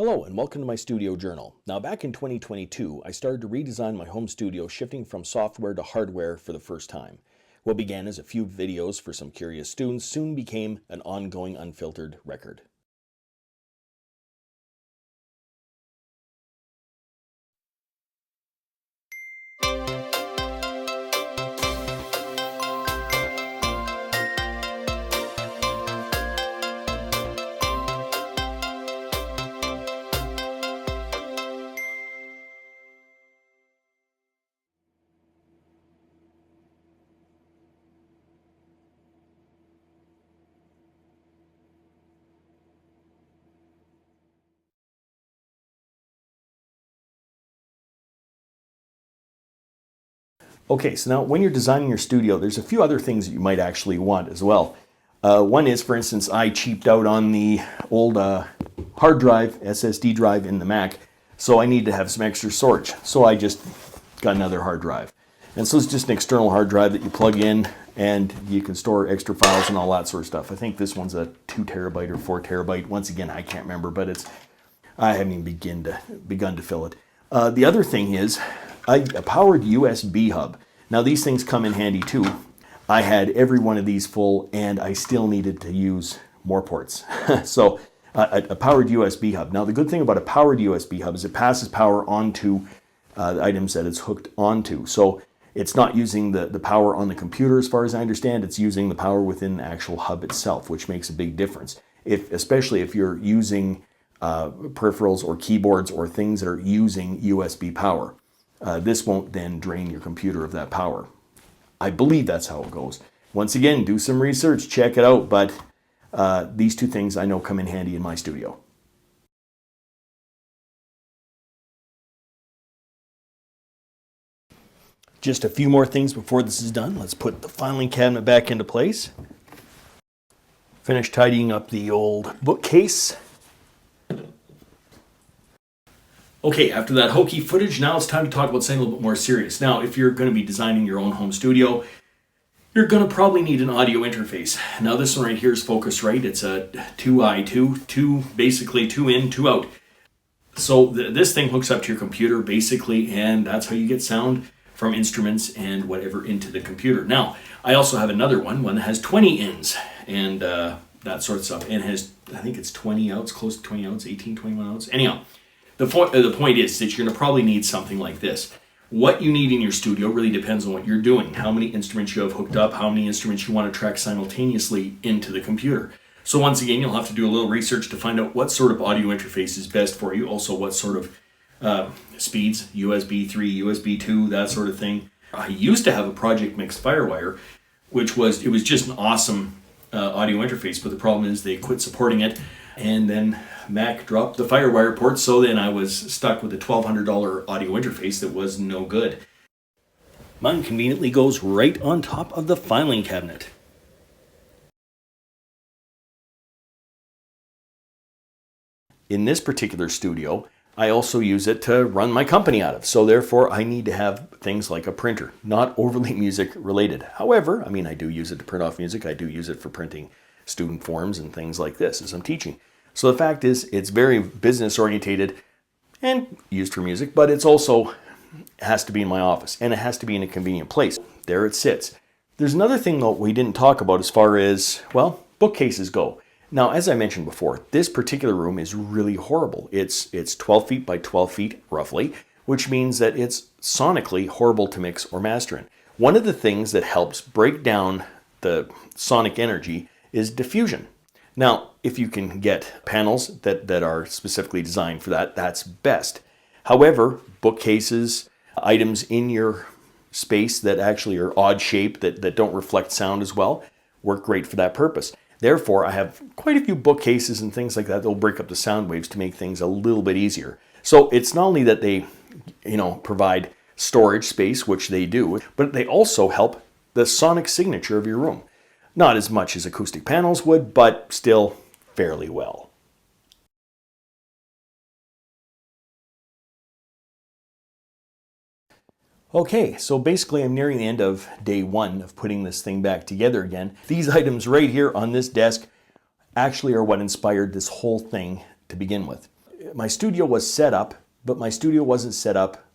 Hello and welcome to my studio journal. Now back in 2022, I started to redesign my home studio, shifting from software to hardware for the first time. What began as a few videos for some curious students soon became an ongoing unfiltered record. Okay, so now when you're designing your studio, there's a few other things that you might actually want as well. One is, for instance, I cheaped out on the old hard drive, SSD drive in the Mac, so I need to have some extra storage. So I just got another hard drive. And so it's just an external hard drive that you plug in and you can store extra files and all that sort of stuff. I think this one's a 2 terabyte or 4 terabyte. Once again, I can't remember, but I haven't even begun to fill it. The other thing is a powered USB hub. Now these things come in handy too. I had every one of these full and I still needed to use more ports. So a powered USB hub. Now the good thing about a powered USB hub is it passes power onto the items that it's hooked onto. So it's not using the power on the computer as far as I understand. It's using the power within the actual hub itself, which makes a big difference. Especially if you're using peripherals or keyboards or things that are using USB power. This won't then drain your computer of that power. I believe that's how it goes. Once again, do some research, check it out, but these two things I know come in handy in my studio. Just a few more things before this is done. Let's put the filing cabinet back into place. Finish tidying up the old bookcase. Okay, after that hokey footage, now it's time to talk about something a little bit more serious. Now, if you're going to be designing your own home studio, you're going to probably need an audio interface. Now, this one right here is Focusrite. It's a 2i2, basically 2 in, 2 out. So this thing hooks up to your computer, basically, and that's how you get sound from instruments and whatever into the computer. Now, I also have another one that has 20 ins and that sort of stuff, and has, I think it's 20 outs, close to 20 outs, 18, 21 outs. Anyhow. The point is that you're going to probably need something like this. What you need in your studio really depends on what you're doing, how many instruments you have hooked up, how many instruments you want to track simultaneously into the computer. So once again, you'll have to do a little research to find out what sort of audio interface is best for you, also what sort of speeds, USB 3, USB 2, that sort of thing. I used to have a Project Mix Firewire, it was just an awesome audio interface, but the problem is they quit supporting it, and then Mac dropped the Firewire port, so then I was stuck with a $1,200 audio interface that was no good. Mine conveniently goes right on top of the filing cabinet. In this particular studio, I also use it to run my company out of, so therefore I need to have things like a printer, not overly music related. However, I do use it to print off music. I do use it for printing student forms and things like this as I'm teaching. So the fact is, it's very business orientated and used for music, but it's also has to be in my office and it has to be in a convenient place. There it sits. There's another thing though we didn't talk about as far as, well, bookcases go. Now, as I mentioned before, this particular room is really horrible. It's 12 feet by 12 feet roughly, which means that it's sonically horrible to mix or master in. One of the things that helps break down the sonic energy is diffusion. Now, if you can get panels that are specifically designed for that, that's best. However, bookcases, items in your space that actually are odd shape, that don't reflect sound as well, work great for that purpose. Therefore, I have quite a few bookcases and things like that will break up the sound waves to make things a little bit easier. So it's not only that they, provide storage space, which they do, but they also help the sonic signature of your room. Not as much as acoustic panels would, but still fairly well. Okay, so basically I'm nearing the end of day one of putting this thing back together again. These items right here on this desk actually are what inspired this whole thing to begin with. my studio was set up, but my studio wasn't set up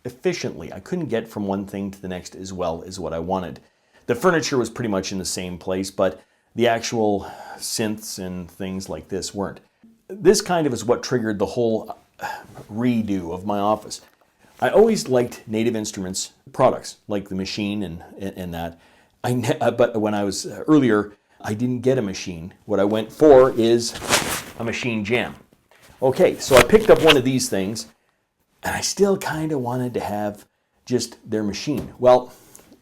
efficiently. I couldn't get from one thing to the next as well as what I wanted. The furniture was pretty much in the same place, but the actual synths and things like this weren't. This kind of is what triggered the whole redo of my office. I always liked Native Instruments products, like the machine and that. But when I was earlier, I didn't get a machine. What I went for is a machine jam. Okay, so I picked up one of these things, and I still kind of wanted to have just their machine. Well,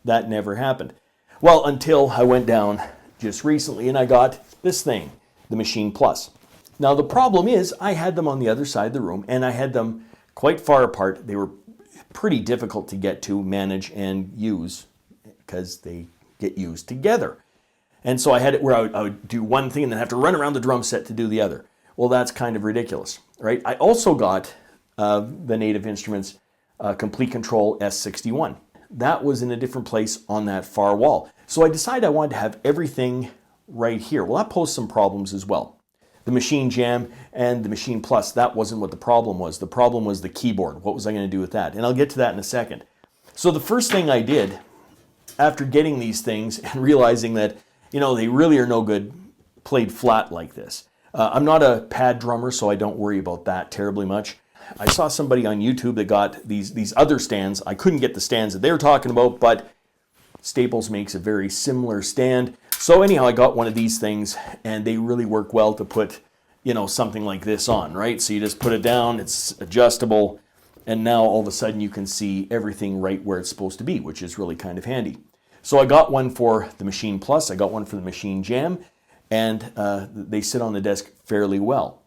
that never happened. Well, until I went down just recently and I got this thing, the Machine Plus. Now the problem is I had them on the other side of the room, and I had them quite far apart. They were pretty difficult to get to, manage, and use because they get used together. And so I had it where I would do one thing and then have to run around the drum set to do the other. Well, that's kind of ridiculous, right? I also got the Native Instruments Complete Control S61. That was in a different place on that far wall. So I decided I wanted to have everything right here. Well, that posed some problems as well. The Machine Jam and the Machine Plus, that wasn't what the problem was. The problem was the keyboard. What was I going to do with that? And I'll get to that in a second. So the first thing I did after getting these things and realizing that, you know, they really are no good played flat like this. I'm not a pad drummer, so I don't worry about that terribly much. I saw somebody on YouTube that got these other stands. I couldn't get the stands that they were talking about, but Staples makes a very similar stand. So anyhow, I got one of these things, and they really work well to put, you know, something like this on, right? So you just put it down, it's adjustable, and now all of a sudden you can see everything right where it's supposed to be, which is really kind of handy. So I got one for the Machine Plus, I got one for the Machine Jam, and they sit on the desk fairly well.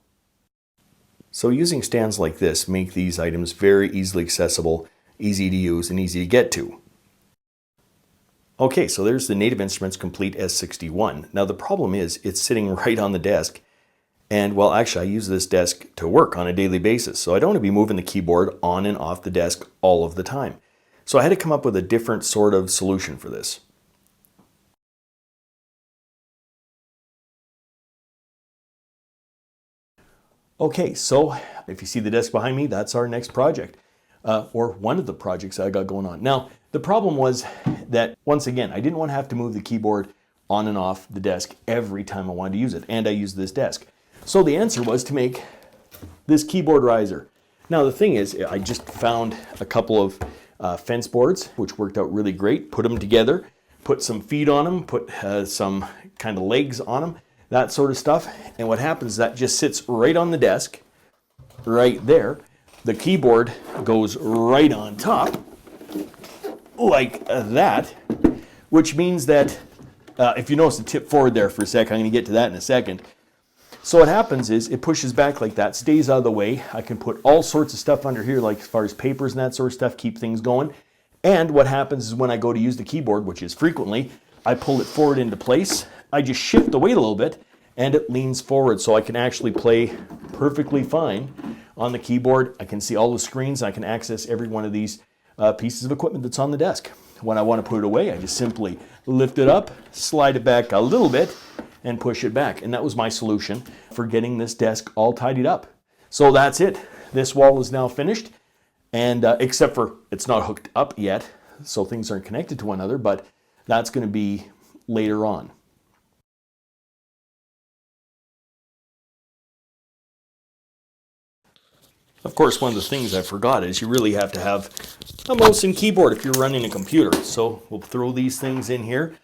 So using stands like this make these items very easily accessible, easy to use, and easy to get to. Okay, so there's the Native Instruments Complete S61. Now the problem is it's sitting right on the desk, and well, actually I use this desk to work on a daily basis, so I don't want to be moving the keyboard on and off the desk all of the time. So I had to come up with a different sort of solution for this. Okay, so if you see the desk behind me, that's our next project, or one of the projects I got going on. Now, the problem was that, once again, I didn't want to have to move the keyboard on and off the desk every time I wanted to use it, and I used this desk. So the answer was to make this keyboard riser. Now, the thing is, I just found a couple of fence boards, which worked out really great, put them together, put some feet on them, put some kind of legs on them, that sort of stuff. And what happens is that just sits right on the desk, right there. The keyboard goes right on top, like that, which means that, if you notice the tip forward there for a sec, I'm going to get to that in a second. So what happens is it pushes back like that, stays out of the way. I can put all sorts of stuff under here, like as far as papers and that sort of stuff, keep things going. And what happens is when I go to use the keyboard, which is frequently, I pull it forward into place. I just shift the weight a little bit, and it leans forward, so I can actually play perfectly fine on the keyboard. I can see all the screens. I can access every one of these pieces of equipment that's on the desk. When I want to put it away, I just simply lift it up, slide it back a little bit, and push it back. And that was my solution for getting this desk all tidied up. So that's it. This wall is now finished, and except for it's not hooked up yet, so things aren't connected to one another, but that's going to be later on. Of course, one of the things I forgot is you really have to have a mouse and keyboard if you're running a computer. So we'll throw these things in here.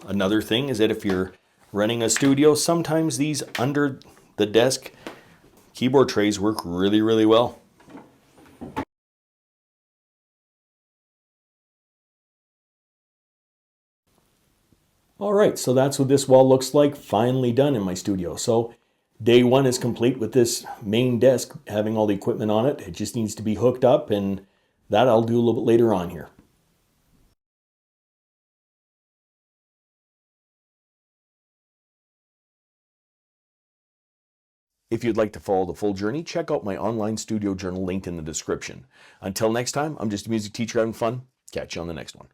Another thing is that if you're running a studio, sometimes these under the desk keyboard trays work really, really well. All right, so that's what this wall looks like, finally done in my studio. So day one is complete with this main desk having all the equipment on it. It just needs to be hooked up, and that I'll do a little bit later on here. If you'd like to follow the full journey, check out my online studio journal linked in the description. Until next time, I'm just a music teacher having fun. Catch you on the next one.